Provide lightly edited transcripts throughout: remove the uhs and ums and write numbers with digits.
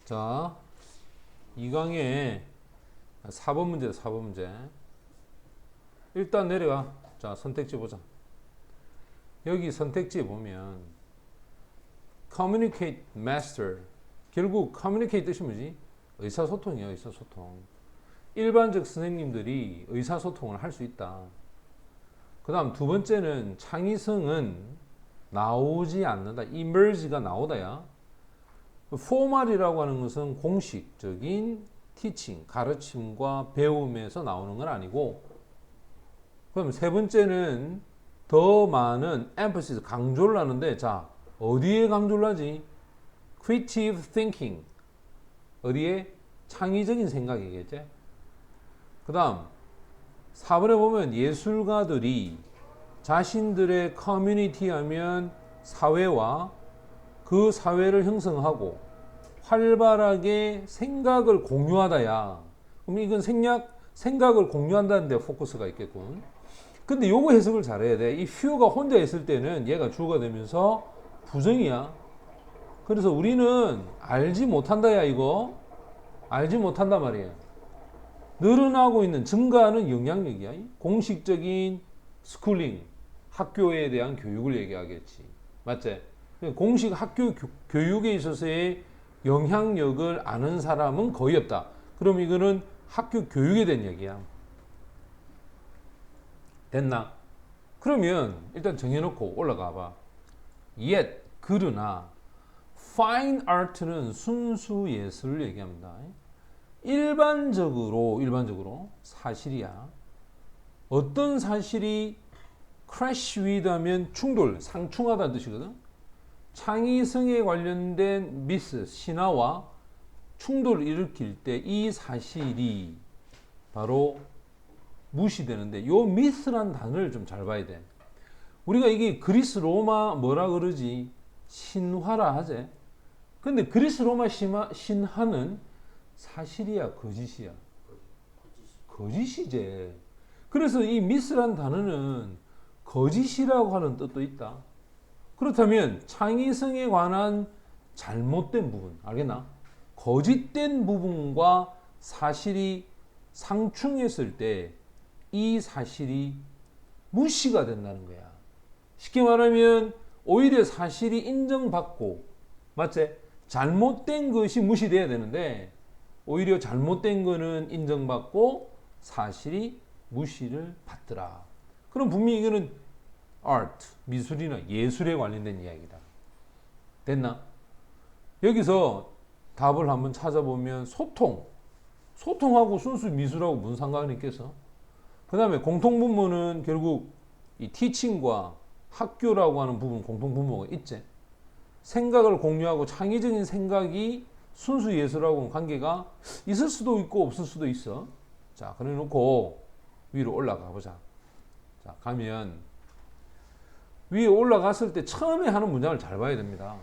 자, 이 강의 4번 문제다, 4번 문제. 일단 내려가. 자, 선택지 보자. 여기 선택지에 보면 communicate master. 결국 communicate 뜻이 뭐지? 의사소통이야, 의사소통. 일반적 선생님들이 의사소통을 할 수 있다. 그 다음 두 번째는 창의성은 나오지 않는다. emerge가 나오다야. 포멀이라고 하는 것은 공식적인 teaching, 가르침과 배움에서 나오는 건 아니고, 그럼 세 번째는 더 많은 emphasis, 강조를 하는데, 자, 어디에 강조를 하지? creative thinking. 어디에? 창의적인 생각이겠지? 그 다음, 4번에 보면 예술가들이 자신들의 커뮤니티 하면 사회와 그 사회를 형성하고 활발하게 생각을 공유하다야. 그럼 이건 생각을 공유한다는데 포커스가 있겠군. 근데 요거 해석을 잘해야 돼. 이 few가 혼자 있을 때는 얘가 주어가 되면서 부정이야. 그래서 우리는 알지 못한다야, 이거. 알지 못한단 말이야. 늘어나고 있는, 증가하는 영향력이야. 공식적인 스쿨링, 학교에 대한 교육을 얘기하겠지. 맞지? 공식 학교 교육에 있어서의 영향력을 아는 사람은 거의 없다. 그럼 이거는 학교 교육에 대한 얘기야. 됐나? 그러면 일단 정해놓고 올라가 봐. Yet, 그러나 fine art는 순수 예술을 얘기합니다. 일반적으로 사실이야. 어떤 사실이 crash with 하면 충돌, 상충하다는 뜻이거든. 창의성에 관련된 미스, 신화와 충돌을 일으킬 때 이 사실이 바로 무시되는데, 요 미스란 단어를 좀 잘 봐야 돼. 우리가 이게 그리스 로마 뭐라 그러지? 신화라 하지. 근데 그리스 로마 신화는 사실이야, 거짓이야? 거짓이지. 그래서 이 미스란 단어는 거짓이라고 하는 뜻도 있다. 그렇다면 창의성에 관한 잘못된 부분, 알겠나? 거짓된 부분과 사실이 상충했을 때 이 사실이 무시가 된다는 거야. 쉽게 말하면 오히려 사실이 인정받고, 맞지? 잘못된 것이 무시돼야 되는데 오히려 잘못된 거는 인정받고 사실이 무시를 받더라. 그럼 분명히 이거는 art, 미술이나 예술에 관련된 이야기다. 됐나? 여기서 답을 한번 찾아보면 소통하고 순수 미술하고 무슨 상관이 있겠어? 그 다음에 공통분모는 결국 이 teaching과 학교라고 하는 부분 공통분모가 있지. 생각을 공유하고 창의적인 생각이 순수 예술하고는 관계가 있을 수도 있고 없을 수도 있어. 자, 그래 놓고 위로 올라가 보자. 자, 가면 위에 올라갔을 때 처음에 하는 문장을 잘 봐야 됩니다.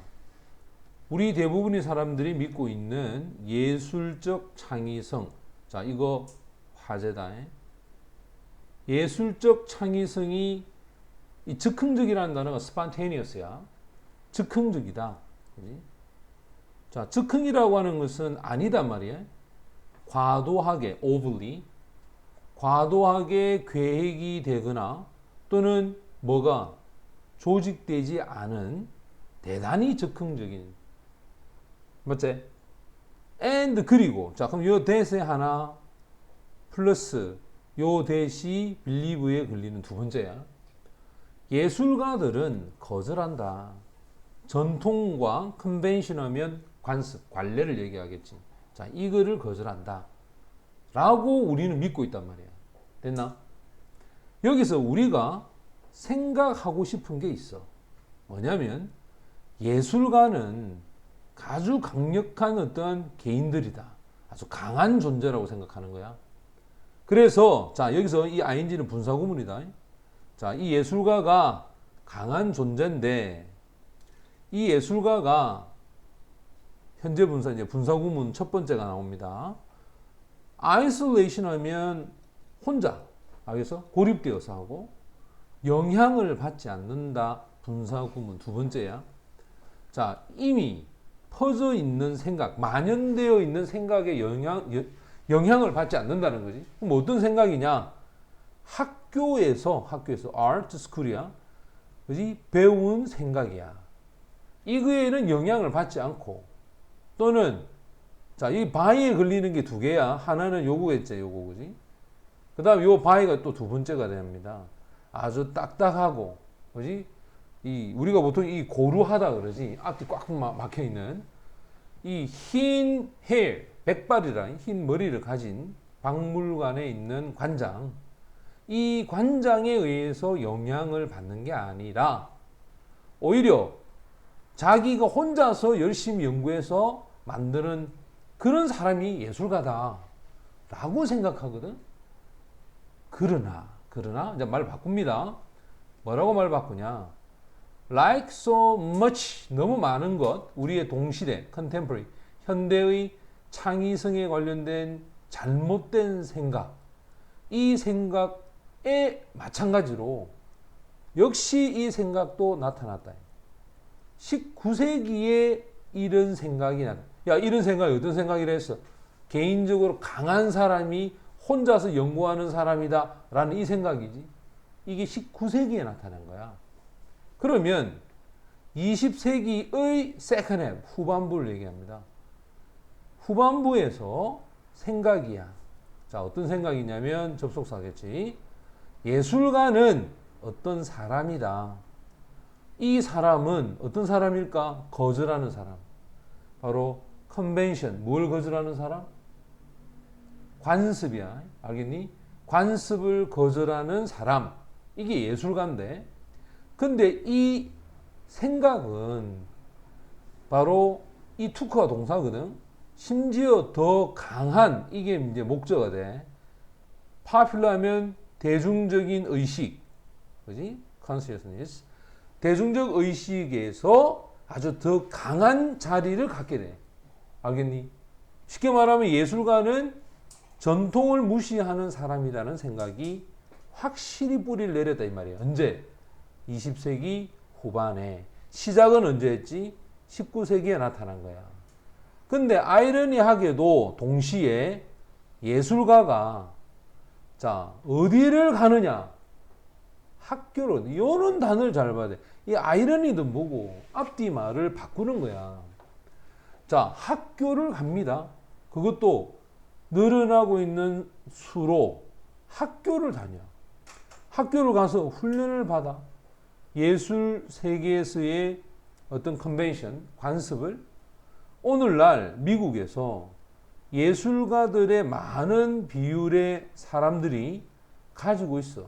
우리 대부분의 사람들이 믿고 있는 예술적 창의성. 자, 이거 화제다. 예술적 창의성이, 이 즉흥적이라는 단어가 spontaneous야. 즉흥적이다. 그지? 자, 즉흥이라고 하는 것은 아니단 말이야. 과도하게, overly, 과도하게 계획이 되거나 또는 뭐가 조직되지 않은 대단히 즉흥적인, 맞지? and 그리고, 자, 그럼 요 대세 하나 플러스 요 대시 believe에 걸리는 두 번째야. 예술가들은 거절한다. 전통과 컨벤션하면 관습, 관례를 얘기하겠지. 자, 이거를 거절한다. 라고 우리는 믿고 있단 말이야. 됐나? 여기서 우리가 생각하고 싶은 게 있어. 뭐냐면 예술가는 아주 강력한 어떤 개인들이다. 아주 강한 존재라고 생각하는 거야. 그래서 자, 여기서 이 ing는 분사구문이다. 자, 이 예술가가 강한 존재인데 이 예술가가 현재 분사, 이제 분사구문 첫 번째가 나옵니다. isolation 하면 혼자, 알겠어? 고립되어서 하고, 영향을 받지 않는다. 분사구문 두 번째야. 자, 이미 퍼져 있는 생각, 만연되어 있는 생각에 영향을 받지 않는다는 거지. 그럼 어떤 생각이냐? 학교에서 아트 스쿨이야. 그지? 배운 생각이야. 이거에는 영향을 받지 않고 또는 자, 이 바위에 걸리는 게 두 개야. 하나는 요거겠지, 요거, 그지? 그 다음 요 바위가 또 두 번째가 됩니다. 아주 딱딱하고, 그지? 우리가 보통 이 고루하다 그러지. 앞뒤 꽉 막혀 있는 이 흰 헤어, 백발이라는 흰 머리를 가진 박물관에 있는 관장. 이 관장에 의해서 영향을 받는 게 아니라 오히려 자기가 혼자서 열심히 연구해서 만드는 그런 사람이 예술가다 라고 생각하거든. 그러나 이제 말 바꿉니다. 뭐라고 말 바꾸냐? Like so much, 너무 많은 것, 우리의 동시대, contemporary, 현대의 창의성에 관련된 잘못된 생각, 이 생각에 마찬가지로 역시 이 생각도 나타났다. 19세기에 이런 생각이 나타났다. 야, 이런 생각이 어떤 생각이라 했어? 개인적으로 강한 사람이 혼자서 연구하는 사람이다 라는 이 생각이지. 이게 19세기에 나타난 거야. 그러면 20세기의 세컨 half, 후반부를 얘기합니다. 후반부에서 생각이야. 자, 어떤 생각이냐면 접속사겠지. 예술가는 어떤 사람이다. 이 사람은 어떤 사람일까? 거절하는 사람. 바로 컨벤션, 뭘 거절하는 사람? 관습이야. 알겠니? 관습을 거절하는 사람. 이게 예술가인데. 근데 이 생각은 바로 이 투크가 동사거든. 심지어 더 강한, 이게 이제 목적어가 돼. popular하면 대중적인 의식. 그지? consciousness. 대중적 의식에서 아주 더 강한 자리를 갖게 돼. 알겠니? 쉽게 말하면 예술가는 전통을 무시하는 사람이라는 생각이 확실히 뿌리를 내렸다 이 말이에요. 언제? 20세기 후반에. 시작은 언제 했지? 19세기에 나타난 거야. 근데 아이러니하게도 동시에 예술가가 자, 어디를 가느냐? 학교로. 이런 단어를 잘 봐야 돼. 이 아이러니도 뭐고 앞뒤 말을 바꾸는 거야. 자, 학교를 갑니다. 그것도 늘어나고 있는 수로 학교를 다녀. 학교를 가서 훈련을 받아. 예술 세계에서의 어떤 컨벤션, 관습을 오늘날 미국에서 예술가들의 많은 비율의 사람들이 가지고 있어.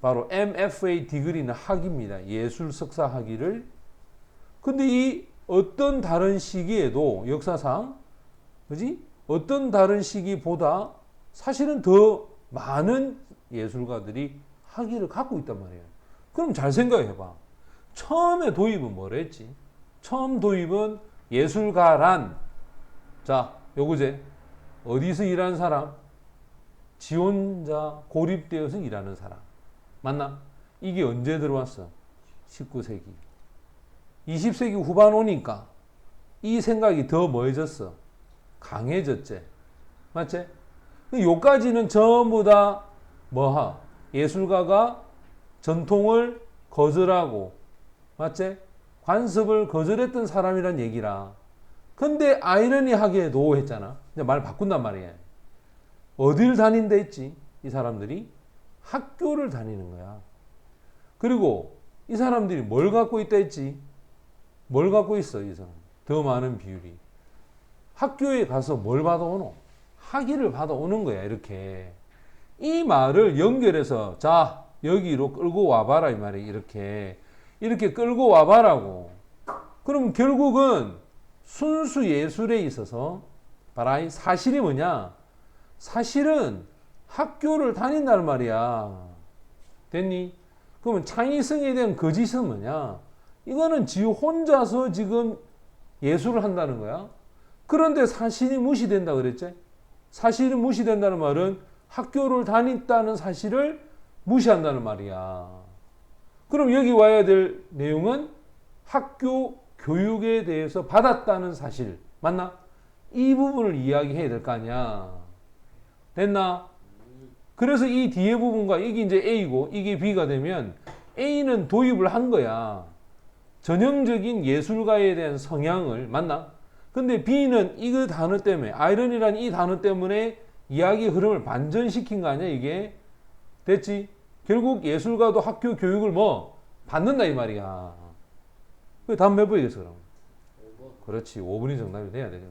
바로 MFA 디그리는 학위입니다. 예술 석사 학위를. 근데 이 어떤 다른 시기에도 역사상, 그지? 어떤 다른 시기보다 사실은 더 많은 예술가들이 학위를 갖고 있단 말이에요. 그럼 잘 생각해봐. 처음에 도입은 뭐라 했지? 처음 도입은 예술가란, 자, 요거제, 어디서 일하는 사람? 지원자, 고립되어서 일하는 사람. 맞나? 이게 언제 들어왔어? 19세기. 20세기 후반 오니까 이 생각이 더 뭐해졌어? 강해졌지. 맞지? 요까지는 전부 다 뭐하? 예술가가 전통을 거절하고, 맞지? 관습을 거절했던 사람이란 얘기라. 근데 아이러니하게도 했잖아. 이제 말 바꾼단 말이야. 어딜 다닌다 했지? 이 사람들이 학교를 다니는 거야. 그리고 이 사람들이 뭘 갖고 있다 했지? 뭘 갖고 있어, 이 사람? 더 많은 비율이. 학교에 가서 뭘 받아오노? 학위를 받아오는 거야, 이렇게. 이 말을 연결해서, 자, 여기로 끌고 와봐라, 이 말이 이렇게 끌고 와봐라고. 그럼 결국은 순수 예술에 있어서, 봐라, 사실이 뭐냐? 사실은 학교를 다닌다는 말이야. 됐니? 그러면 창의성에 대한 거짓은 뭐냐? 이거는 지 혼자서 지금 예술을 한다는 거야. 그런데 사실이 무시된다 그랬지? 사실이 무시된다는 말은 학교를 다녔다는 사실을 무시한다는 말이야. 그럼 여기 와야 될 내용은 학교 교육에 대해서 받았다는 사실. 맞나? 이 부분을 이야기해야 될 거 아니야. 됐나? 그래서 이 뒤에 부분과 이게 이제 A고 이게 B가 되면 A는 도입을 한 거야. 전형적인 예술가에 대한 성향을. 맞나? 근데 B는 이거 단어 때문에, 아이러니라는 이 단어 때문에 이야기 흐름을 반전시킨 거 아니야, 이게? 됐지? 결국 예술가도 학교 교육을 뭐 받는다 이 말이야. 다음 몇 번이겠어 그럼? 5번. 그렇지, 5번이 정답이 돼야 되죠.